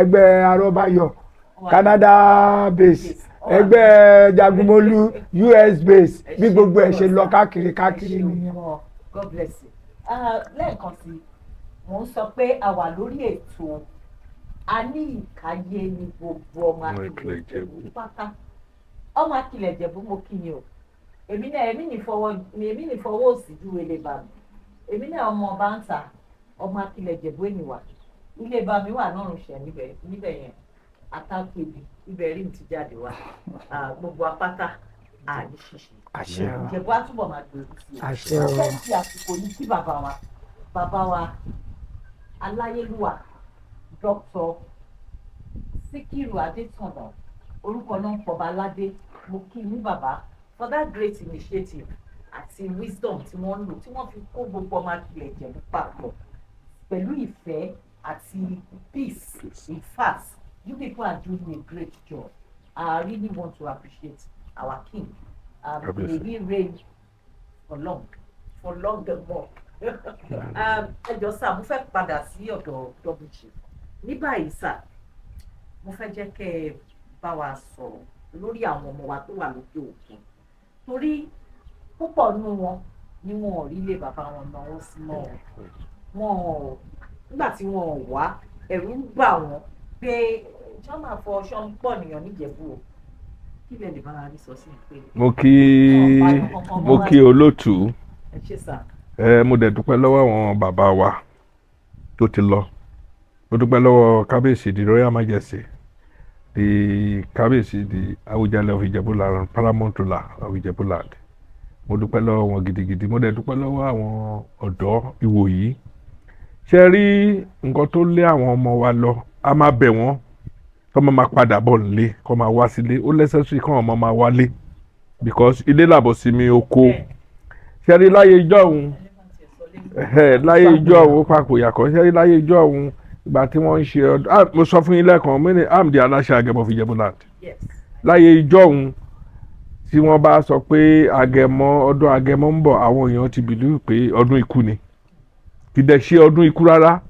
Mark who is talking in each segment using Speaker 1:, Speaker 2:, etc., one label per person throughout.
Speaker 1: ẹgbẹ́ Arọ́báyọ̀ Canada base ẹgbẹ́ Jagunmólú US base bí gbogbo ẹ̀ ṣe lọ káàkiri nìyẹn.
Speaker 2: God bless you. Lẹ́ẹ̀kan sí mo ń sọ pé a wà lórí ètò a ní ìkáyé ní gbogbo ọmọ Akilẹ̀ Ìjẹ̀bú pátá ọmọ Akilẹ̀ Ìjẹ̀bú mo kí ni o èmi ní fọwọ́ òsì ju ilé bá mi èmi náà ọmọ ọba ń ta ọmọ Akilẹ̀ Ìjẹ̀bú ènìwà ilé bá mi wà lọ́rùn ṣẹ̀ níbẹ̀ yẹn àtàkùnbí ibẹ̀ rí mi ti jáde wá gbogbo apáta àní ṣíṣe Ìjẹ̀bú á túbọ̀ máa gbèrú sí i ọ̀fẹ́ tí àsìkò ní kí bàbá wa aláyélúwà Dr. Síkírù Adétọ̀nà orúkọ náà pọ̀ba aládé mo kí ní bàbá for that great initiative àti wisdom tí wọ́n lò tí wọ́n fi kó gbogbo ọmọ Akilẹ̀ Ìjẹ̀bú papọ̀ pẹ̀lú ìfẹ́ àti peace. In fact, you people are doing a great job. I really want to appreciate our king. May he reign for long and more. Ẹjọ́ sá mo fẹ́ padà sí ọ̀dọ̀ double chief ní báyìí sá mo fẹ́ jẹ́ kẹ́ ẹ bá wa sọ̀rọ̀ lórí àwọn ọmọ wa tó wà lókè òkun torí púpọ̀ nínú wọn ni wọn ò rí ilé bàbá wọn náwó sí mọ́ wọn nígbà tí wọn ò wá ẹ̀rù ń bà wọ́n pé ìjọba máa fọ ọṣọ ń pọ̀ nìyàn níjẹ̀bú o kí lè bá wa rí sọ sí pé.
Speaker 3: mo kí olóòtú
Speaker 2: ẹ ṣé sá.
Speaker 3: mo dẹ̀ dúpẹ́ lọ́wọ́ àwọn bàbá wa tó ti lọ mo dúpẹ́ lọ́wọ́ kábíyèsí di Royal Majesty di kábíyèsí di Awùjalẹ̀ of Ìjẹ̀bú-Land paramount ruler of Ìjẹ̀bú-Land mo dúpẹ́ lọ́wọ́ wọn gidigidi mo dẹ̀ dúpẹ́ lọ́wọ́ àwọn ọ̀dọ́ ìwòyí ṣe rí nǹkan tó lé àwọn ọmọ wa lọ a máa bẹ̀ wọ́n kọ́ máa padà bọ̀ nílé kọ́ máa wá sílé ó lẹ́sẹ̀sì kọ́ ọmọ máa wálé because ilé làbọ̀ sí mi oko ṣe rí láyé ijọ́ òun ó papò yàkọ́ ṣe rí láyé ijọ́ òun ìgbà tí wọ́n ń ṣe ọdún mo sọ fún yín lẹ́ẹ̀kan mo ní àmì aláṣẹ Agẹmọ of Ìjẹ̀bú-Land láyé ijọ́ òun tí wọ́n bá sọ pé ọdún Agẹmọ ń bọ̀ àwọn èèyàn ti bìlú pé ọdún ikú ni kì í dẹ̀ ṣe ọdún ikú rárá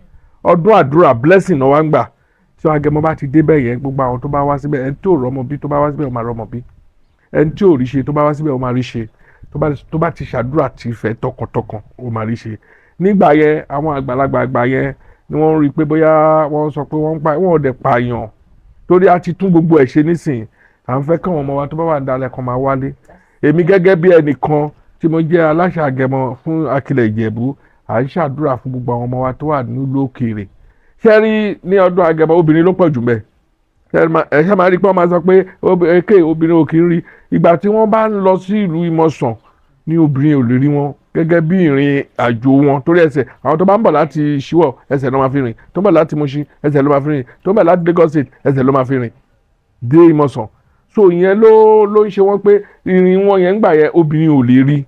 Speaker 3: ọdún àdúrà blessing náà wá ń gbà tí Agẹmọ bá ti débẹ̀ yẹn gbogbo àwọn tó bá wá síbẹ̀ ẹni tí ò rọ́mọ bí tó bá wá síbẹ̀ ó máa rọ́mọ bí ẹni tí ò rí ṣe tó bá wá síbẹ̀ ó máa rí ṣe tó bá ti ṣàdúrà tí fẹ́ tọkàntọkàn ó máa rí ṣe nígbà yẹn àwọn àgbàlagbà àgbà yẹn ni wọ́n rí i pé bóyá wọ́n sọ pé wọ́n ò dẹ̀ pààyàn torí a ti tún gbogbo ẹ̀ ṣe nísìn à ń fẹ́ káwọn ọmọ wa tó bá wà ní dalẹ̀ kan máa wálé èmi gẹ́gẹ́ bí ẹnìkan tí mo jẹ́ aláṣẹ Agẹmọ fún Akilẹ̀ Ìjẹ̀bú à ń ṣàdúrà fún gbogbo àwọn ọmọ wa tó wà nílùú òkèèrè ṣé rí ní ọdún Agẹmọ obìnrin ló pọ̀ jù mẹ́ ẹ ṣe máa rí pé wọ́n máa sọ pé obìnrin ò kì í rí ìgbà tí wọ́n bá ń lọ sí ìlú Ìmọ̀sàn ní obìnrin ò lè rí wọn gẹ́gẹ́ bí ìrìn àjò wọn torí ẹsẹ̀ àwọn tó bá ń bọ̀ láti Ṣíwọ̀ ẹsẹ̀ ló máa fi rìn tó ń bọ̀ láti Mùṣín ẹsẹ̀ ló máa fi rìn tó ń bọ̀ láti Lagos State ẹsẹ̀ ló máa fi rìn dé Ìmọ̀sàn so ìyẹn ló ń ṣe wọ́n pé ìrìn wọn yẹn ń gbà yẹn obìnrin ò lè rí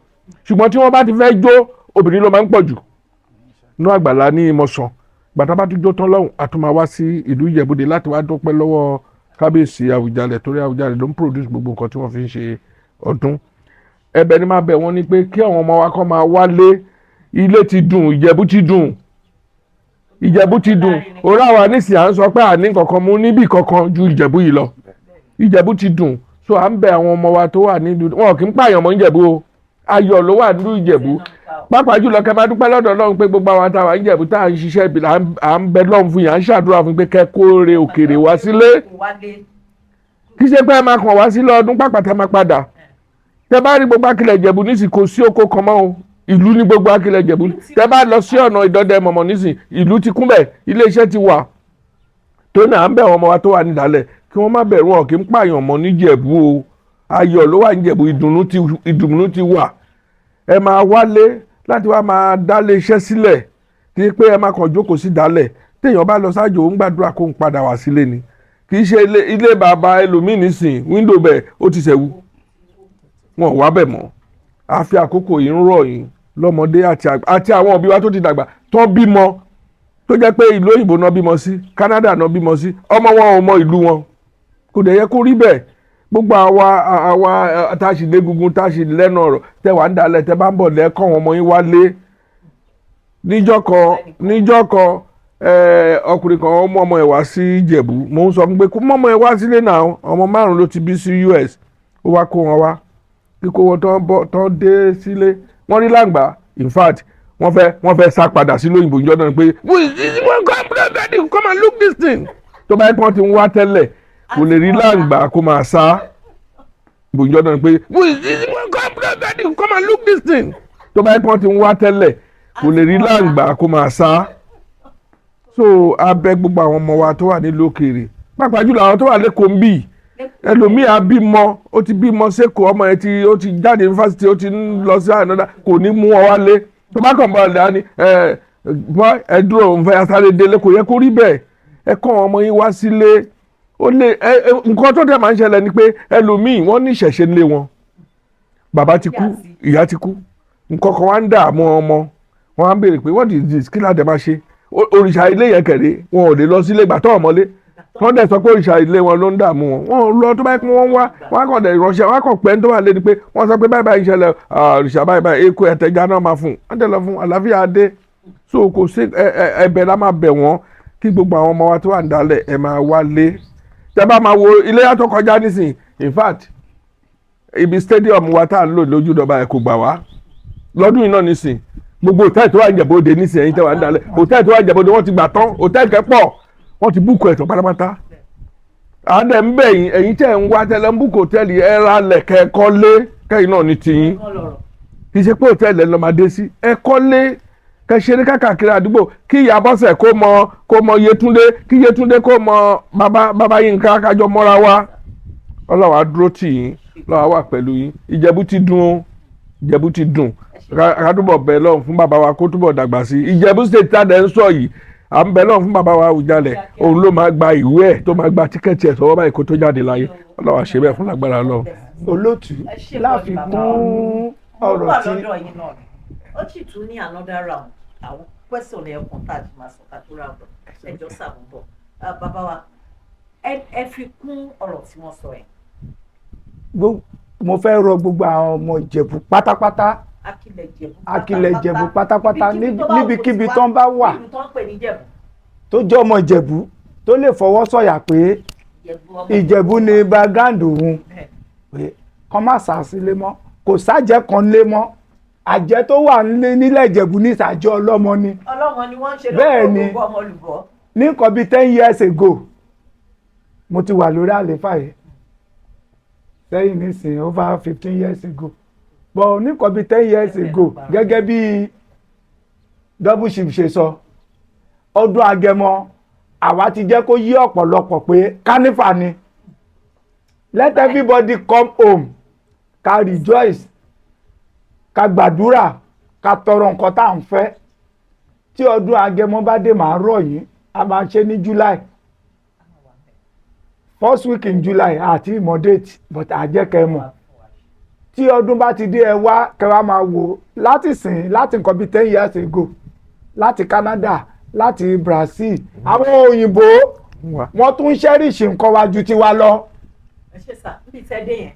Speaker 3: ṣùgbọ́n tí wọ́n bá ti fẹ́ jó obìnrin ló máa ń pọ̀ jù ní àgbàlá ní Ìmọ̀sàn gbàtà bá tún jó tán lọ́hùn a tún máa wá sí ìlú Ìjẹ̀bú-Òde láti wá dúpẹ́ lọ́wọ́ kábíyèsí Àwùjalẹ̀ torí Àwùjalẹ̀ ló ń produce gbogbo nǹkan tí wọ́n fi ń ṣe ọdún ẹ̀bẹ̀ ni máa bẹ̀ wọ́n ni pé kí àwọn ọmọ wa kọ́ máa wálé ilé ti dùn Ìjẹ̀bú ti dùn orí àwa nísìnyí à ń sọ pé àní kankan mú níbì kankan ju Ìjẹ̀bú yìí lọ Ìjẹ̀bú ti dùn so à ń bẹ̀ àwọn ọmọ wa tó wà nílùú wọn kì í pààyàn mọ́ Ìjẹ̀bú o ayọ̀ ló wà nílùú Ìjẹ̀bú pàápàá jùlọ kẹ́ máa dúpẹ́ lọ́dọ̀ Ọlọ́run pé gbogbo àwọn àtàwọn Ìjẹ̀bú tá à ń ṣiṣẹ́ ibi à ń bẹ lọ́run fún yín à ń ṣàdúrà fún pé kẹ́ kóore òkèèrè wá sílé kì í ṣe pé ẹ máa kàn wá sílé ọdún pàpàtà máa padà tẹ bá rí gbogbo Akilẹ̀ Ìjẹ̀bú nísìn kò sí oko kan mọ́ o ìlú ní gbogbo Akilẹ̀ Ìjẹ̀bú tẹ bá lọ sí ọ̀nà Ìdọ̀dẹ mọ̀mọ́ nísìn ìlú ti kún bẹ̀ iléeṣẹ́ ti wà tó náà à ń bẹ̀ àwọn ọmọ wa tó wà nídàálẹ̀ kí wọ́n má bẹ̀rù ọ̀ kí ń pààyàn mọ́ níjẹ̀bú o ayọ̀ ló wà níjẹ̀bú ìdùnnú ti wà ẹ máa wálé láti wá máa dálé iṣẹ́ sílẹ̀ kí pé ẹ máa kàn jókòó sí dálẹ̀ téèyàn bá lọ sájò ń gbàdúrà kó ń padà wá sílé ni kì í ṣe ilé bàbá ẹlòmíì nísìn wíńdò bẹ̀ ó ti ṣẹ̀wú wọn ò wá bẹ̀ mọ́ àfi àkókò yìí ń rọ̀ yìí lọ́mọdé àti àwọn òbí wa tó ti dàgbà tó bímọ tó jẹ́ pé ìlú òyìnbó náà bímọ sí Canada náà bímọ sí ọmọ wọn ò mọ ìlú wọn kò dẹ̀ yẹ kó rí bẹ́ẹ̀ gbogbo àwa táṣìlégungun táṣìlẹ́nu ọ̀rọ̀ tẹ wà ń dalẹ̀ tẹ bá ń bọ̀ lẹ́kọ̀ wọn ọmọ yín wálé níjọ́ kan ọkùnrin kan mú ọmọ ẹ̀ wá sí Ìjẹ̀bú mò ń sọ fún pé kó mú ọmọ ẹ̀ wá sílé náà ọmọ 5 ló ti bí sí US ó wá kó wọn wá kíkó wọn tán dé sílé wọ́n rí láǹgbá in fact wọ́n fẹ́ sá padà sí lóyìnbó ìjọ náà pé come and look this thing tó bá yẹ kí wọ́n ti ń wá tẹ́lẹ̀ kò lè rí láǹgbá kó máa sá ìbòjọ́ náà pé come and look this thing tó bá yẹ kí wọ́n ti ń wá tẹ́lẹ̀ kò lè rí láǹgbá kó máa sá so abẹ gbogbo àwọn ọmọ wa tó wà nílùú òkèèrè pàápàá jùlọ àwọn tó wà lẹ́kọ̀ọ́ ń bì ẹlòmíà bímọ ó ti bímọ sẹ́kọ̀ọ́ ọmọ ẹ̀ ó ti jáde yunifásitì ó ti ń lọ sí àná kò ní mú ọ wálé tó bá kàn bá ọ̀dà ni bọ́ ẹ dúró òun fẹ́ asáré délé kò yẹ kó rí bẹ́ẹ̀ ẹ kọ́ ọmọ yín wá sílé ó lè nǹkan tó dẹ̀ máa ń ṣẹlẹ̀ ni pé ẹlòmíì wọ́n ní ìṣẹ̀ṣe ńlé wọn bàbá ti kú ìyá ti kú nǹkan kan wá ń dààmú ọmọ wọn á béèrè pé what is this kí ládẹ máa ṣe òrìṣà ilé yẹn kẹ̀rẹ́ wọn ò lè lọ sílé ìgbà tó ọmọlé wọ́n dẹ̀ sọ pé òrìṣà ilé wọn ló ń dààmú wọn lọ tó báyìí pé wọ́n wá wọ́n á kàn dẹ̀ ìránṣẹ́ wọ́n á kàn pẹ́ tó wà lé ni pé wọ́n sọ pé báyìí báyìí ṣẹlẹ̀ òrìṣà báyìí báyìí eku ẹ̀tẹ̀já náà máa fún wọ́n dẹ̀ lọ fún àlàáfíà adé so kò sí ẹ̀bẹ̀ la máa bẹ̀ wọ́n kí gbogbo àwọn ọmọ wa tó wà ń dalẹ̀ ẹ máa wálé tẹ́ bá máa wo Iléyá tó kọjá nísìn in fact ibi stadium wa tá à ń lò lójúdọba ẹ̀ kò gbà wá lọ́dún yìí náà nísìn gbogbo hòtẹ́ẹ̀lì tó wà ní Ìjẹ̀bú-Òde nísìn ẹ̀yin tẹ́ wà ń dalẹ̀ hòtẹ́ẹ̀lì tó wà ní Ìjẹ̀bú-Òde wọ́n ti gbà tán hòtẹ́ẹ̀lì kẹ́pọ̀ wọ́n ti búùkù ẹ̀tọ́ pátápátá àádẹ́ ń bẹ̀ yín ẹ̀yin tẹ́ ń wá tẹ́lẹ̀ ń búùkù hòtẹ́ẹ̀lì ẹ̀ ra lẹ̀ kẹ́ẹ̀kọ́ lé kẹ́yìn náà ní tiyín kì í ṣe pé hòtẹ́ẹ̀lì ẹ̀ lọ́ máa dé sí ẹ̀kọ́ lé kẹsẹ̀rí káàkiri àdúgbò kí ìyá Bọ́sẹ̀ kó mọ Yétúndé kí Yétúndé kó mọ bàbá Yínká kájọ mọ́ra wa Ọlọ́run á dúró tì yín Ọlọ́run á wà pẹ̀lú yín Ìjẹ̀bú ti dùn ó Ìjẹ̀bú ti dùn ká túbọ̀ bẹ̀ lọ́run fún bàbá wa kó túbọ̀ dàgbà sí Ìjẹ̀bú state tá dẹ̀ ń sọ yìí à ń bẹ̀ lọ́run fún bàbá wa Àwùjalẹ̀ òun ló máa gba ìwé ẹ̀ tó máa gba tíkẹ́ẹ̀tì ẹ̀ sọ́wọ́ báyìí kó tó jáde láyé Ọlọ́run á ṣe bẹ́ẹ̀ fún lágbára lọ.
Speaker 1: olótú láfikún ọ̀rọ̀ tí
Speaker 2: ó sì tún ní another round àwọn question ẹ̀kún tá a ti máa sọ ká tó ra ọ̀dọ̀ ẹjọ́ sàmúbọ̀ bàbá wa ẹ fi kún ọ̀rọ̀ tí wọ́n sọ ẹ̀.
Speaker 1: mo fẹ́ rọ gbogbo àwọn ọmọ Ìjẹ̀bú pátápátá Akilẹ̀ Ìjẹ̀bú pátápátá níbikíbi tó ń bá wà tó jẹ́ ọmọ Ìjẹ̀bú tó lè fọwọ́ sọ̀yà pé Ìjẹ̀bú ni background òun pé kọ́ má sá sílé mọ́ kò sájẹ́ kan lé mọ́ àjẹ́ tó wà nílẹ̀ Ìjẹ̀bú ní ìsàjọ́ ọlọ́mọ ni
Speaker 2: wọ́n ń ṣe
Speaker 1: bẹ́ẹ̀ ni
Speaker 2: lọ́wọ́ ọmọ olùbọ́.
Speaker 1: ní nǹkan bíi 10 years ago mo ti wà lórí àléfà yìí sẹ́yìn nísìnyí over 15 years ago but ní nǹkan bíi 10 years ago gẹ́gẹ́ bí double chief ṣe sọ ọdún Agẹmọ àwa ti jẹ́ kó yí ọ̀pọ̀lọpọ̀ pé carnival ni let everybody come home ká rejoice ká gbàdúrà ká tọrọ nǹkan tá à ń fẹ́ tí ọdún Agẹmọ bá dé máa rọ̀ yín a máa ṣe ní July first week in July àti ìmọ̀ date but àjẹkẹ́ mọ̀ tí ọdún bá ti dé ẹ wá kẹwàá máa wò láti sìn láti nǹkan bíi 10 years ago láti Canada láti Brazil àwọn òyìnbó wọ́n tún ṣẹ́rìṣì nǹkan wa ju tiwa lọ.
Speaker 2: ẹ ṣe sà níbi tẹ́ dé yẹn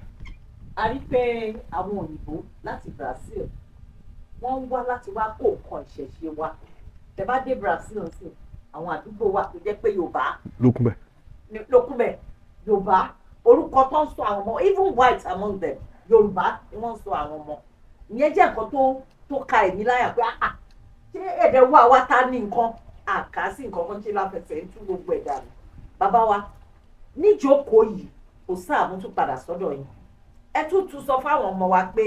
Speaker 2: a rí pé àwọn òyìnbó láti Brazil wọ́n ń wá láti wá kó nǹkan ìṣẹ̀ṣe wa tẹ́ bá dé Brazil sí àwọn àdúgbò wa tó jẹ́ pé Yorùbá lókùnbẹ̀ Yorùbá orúkọ tó ń sọ àwọn ọmọ even white among them Yorùbá ni wọ́n ń sọ àwọn ọmọ ìyẹn jẹ́ nǹkan tó ka èmi láyà pé ṣé èdè wa ta ní nǹkan àkásí nǹkan kan ṣe láfẹsẹ̀ ń tú gbogbo ẹ̀dá mi bàbá wa níjókòó yìí kò sáà mú tún padà sọ́dọ̀ yìí ẹ tún sọ fáwọn ọmọ wa pé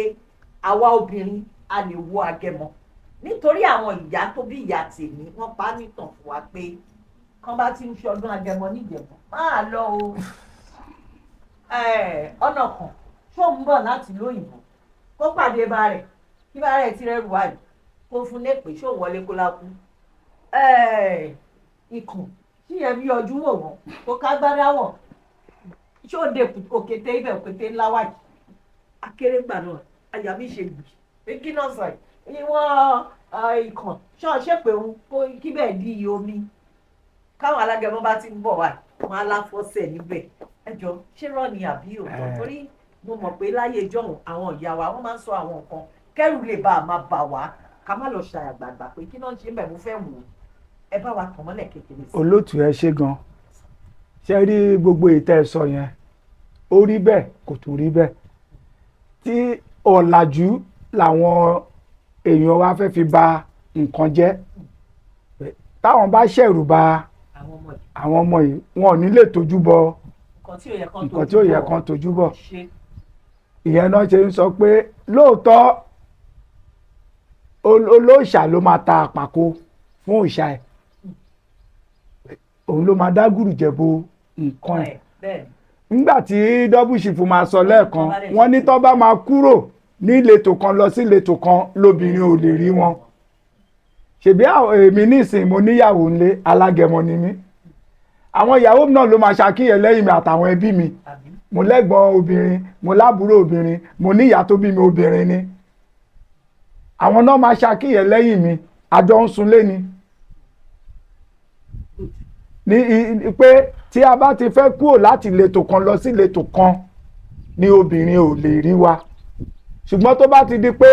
Speaker 2: àwa obìnrin a lè wo Agẹmọ nítorí àwọn ìyá tó bí ìyá tèmi wọ́n pa á nìtàn fún wa pé kán bá ti ń ṣe ọdún Agẹmọ níjẹ̀bú máa lọ o ọ̀nà kan ṣó ń bọ̀ láti lóyìnbó kó pàdé bá rẹ̀ kí bá rẹ̀ ti rẹ́rù wáyé kó fún lépè ṣó wọlé kó lákú ikùn tí yẹn bí ọdún wò wọ́n kó kágbádá wọ̀ ṣó de òkété ibẹ̀ òkété ńlá wáyé akérègbà náà àyà mi ṣe gbì pé kí náà sọ yìí wọ́n ikàn ṣọ́ọ̀ṣẹ́ pé òun kó kí bẹ́ẹ̀ di iye omi káwọn Alágẹmọ bá ti ń bọ̀ wá wọn aláfọ́sẹ̀ níbẹ̀ ẹjọ́ ṣé rọ́ ni àbí òótọ́ torí mo mọ̀ pé láyé ìjọ́hun àwọn ìyá wa wọ́n máa ń sọ àwọn nǹkan kẹ́rù lè bá a máa bà wá ká má lọ ṣàyàgbàgbà pé kí náà ṣe ń bẹ̀ mo fẹ́ wò ó ẹ bá wa tàn mọ́lẹ̀ kékeré sí.
Speaker 1: olóòtú ẹ ṣe gan ṣe rí gbogbo ìtẹ́ ẹ sọ yẹn ó rí bẹ́ẹ̀ kò tún rí bẹ́ẹ̀ tí ọ̀làjú làwọn èèyàn wa fẹ́ fi ba nǹkan jẹ́ táwọn bá ṣẹ̀rù ba àwọn ọmọ yìí wọn ò ní lè tójú bọ nǹkan tí ò yẹ kán tójú bọ̀ ìyẹn náà ṣe ń sọ pé lóòótọ́ olóòṣà ló máa ta àpàkò fún òòṣà ẹ̀ òun ló máa dá gùrùjẹ̀bọ nǹkan ẹ̀ nígbà tí double chief máa sọ lẹ́ẹ̀kan wọ́n ní tó bá máa kúrò ní ìletò kan lọ sí ìletò kan lóbìnrin ò lè rí wọn ṣèbí èmi nísìnyí mo níyàwó ńlé alágẹmọ ni mí àwọn ìyàwó náà ló máa ṣàkíyè lẹ́yìn mi àtàwọn ẹbí mi mo lẹ́gbọ̀n obìnrin mo lábúrò obìnrin mo níyà tó bí mi obìnrin ni àwọn náà máa ṣàkíyè lẹ́yìn mi àjọ ń sunlé ni pé tí a bá ti fẹ́ kúrò láti ìletò kan lọ sí ìletò kan ni obìnrin ò lè rí wa ṣùgbọ́n tó bá ti di pé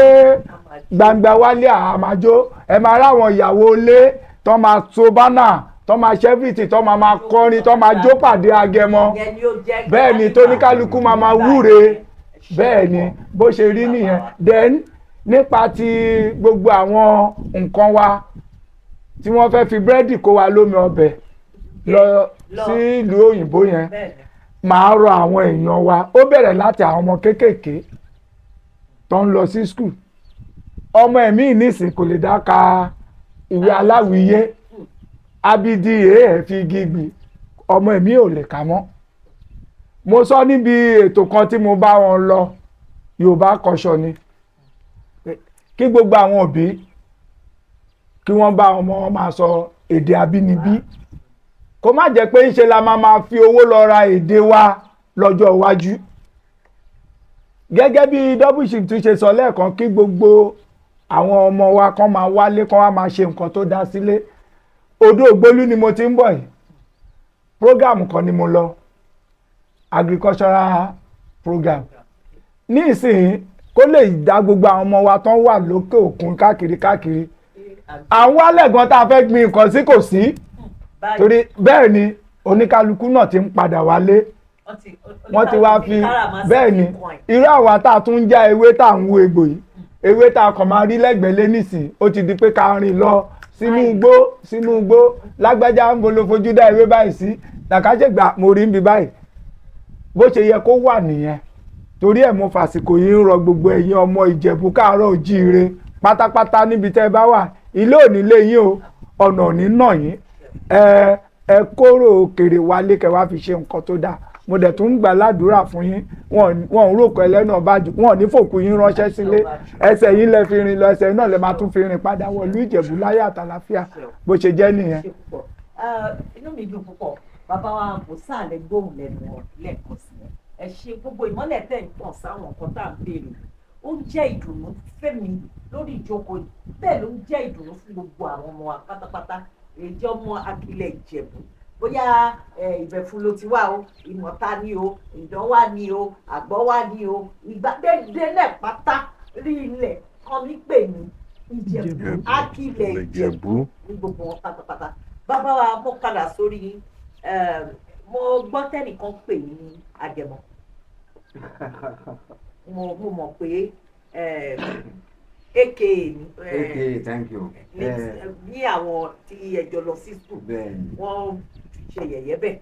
Speaker 1: gbangba wálé àmàjò ẹ máa ráwọn ìyàwó ilé tó máa so bánà tó máa ṣẹ́fìtì tó máa kọrin tó máa jó pàdé agẹmọ bẹ́ẹ̀ ni tó ní kálukú máa wúre bẹ́ẹ̀ ni bó ṣe rí nìyẹn then nípa ti gbogbo àwọn nǹkan wa tí wọ́n fẹ́ fi búrẹ́dì kó wa lómi ọbẹ̀ lọ sí ìlú òyìnbó yẹn màá rọ àwọn èèyàn wa ó bẹ̀rẹ̀ láti àwọn ọmọ kéékèèké tó ń lọ sí skul ọmọ ẹ̀mí nísìn kò lè dá ka ìwé aláwìyé abidi èé fi gígbì ọmọ ẹ̀mí ò lè kà mọ́ mo sọ níbi ètò kan tí mo bá wọn lọ Yorùbá kọ́ṣọ́ ni kí gbogbo àwọn òbí kí wọ́n bá ọmọ wọn máa sọ èdè abínibí kó má jẹ́ pé ńṣe la máa fi owó lọ ra èdè wa lọ́jọ́ iwájú gẹ́gẹ́ bí double chief tún ṣe sọ lẹ́ẹ̀kan kí gbogbo àwọn ọmọ wa kan máa wálé kan wá máa ṣe nǹkan tó dá sílé Odò Ògbólú ni mo ti ń bọ̀ yìí program kan ni mo lọ agricultural program ní ìsìn kó lè dá gbogbo àwọn ọmọ wa tán wà lókè òkun káàkiri àwọn alẹ́gàn tá a fẹ́ gbin nǹkan sí kò sí torí bẹ́ẹ̀ ni oníkálukú náà ti ń padà wálé wọ́n ti wá fi bẹ́ẹ̀ ni irú àwa tá a tún ń já ewé tá à ń wo egbò yìí ewé tá a kàn máa rí lẹ́gbẹ̀ẹ́ lé nísìn ó ti di pé ká rìn lọ sínú igbó lágbájá ń bolo fojú dá ewé báyìí sí làkàṣègbà mo rí ń bi báyìí bó ṣe yẹ kó wà nìyẹn torí ẹ̀ mo fàsìkò yìí ń rọ gbogbo ẹ̀yin ọmọ Ìjẹ̀bú káàárọ̀ ojíire pátápátá níbi tẹ́ ẹ bá wà ilé òní lé yín o ọ̀nà òní nà yín ẹ kóró òkèrè wálé kẹ́ wá fi ṣe nǹkan tó dáa mo dẹ̀ tún ń gbà ládùúrà fún yín wọn ò ròkọ ẹlẹ́nà bájú wọn ò ní fòkú yín ránṣẹ́ sílé ẹsẹ̀ yín lẹ fi rìn lọ ẹsẹ̀ náà lẹ máa tún fi rìn padà wọ̀lú Ìjẹ̀bú láyé àtàlàfíà bó ṣe jẹ́ nìyẹn.
Speaker 2: inú mi dùn púpọ̀ bàbá wa kò sáàlẹ̀ gbóhùn lẹ́nu lẹ́ẹ̀kan sí ẹ ṣe gbogbo ìmọ́lẹ̀ tẹ̀ ń tàn sáwọn nǹkan tá à ń béèrè ó ń jẹ́ ìdùnnú fẹ́mi lórí ìjókòó yìí bẹ́ẹ̀ ló ń jẹ́ ìdùnnú fún gbogbo àwọn ọmọ wa pátápátá èjì ọmọ Akilẹ̀ Ìjẹ̀bú bóyá Ìbẹ̀fún ló ti wá o Ìmọ̀ta ni o Ìdàn wá ni o Àgbọ̀ wá ni o ìgbàdédé náà pátá rí ilẹ̀ kan mi pè ní Ìjẹ̀bú Akilẹ̀ Ìjẹ̀bú ní gbogbo wọn pátápátá bàbá wa mo padà sórí mo gbọ́ tẹ́nìkan pè ní Agẹmọ mo mọ̀ pé aka
Speaker 4: thank you.
Speaker 2: ní àwọn tí ẹjọ́ lọ sí school wọ́n ṣe yẹ̀yẹ́ bẹ́ẹ̀.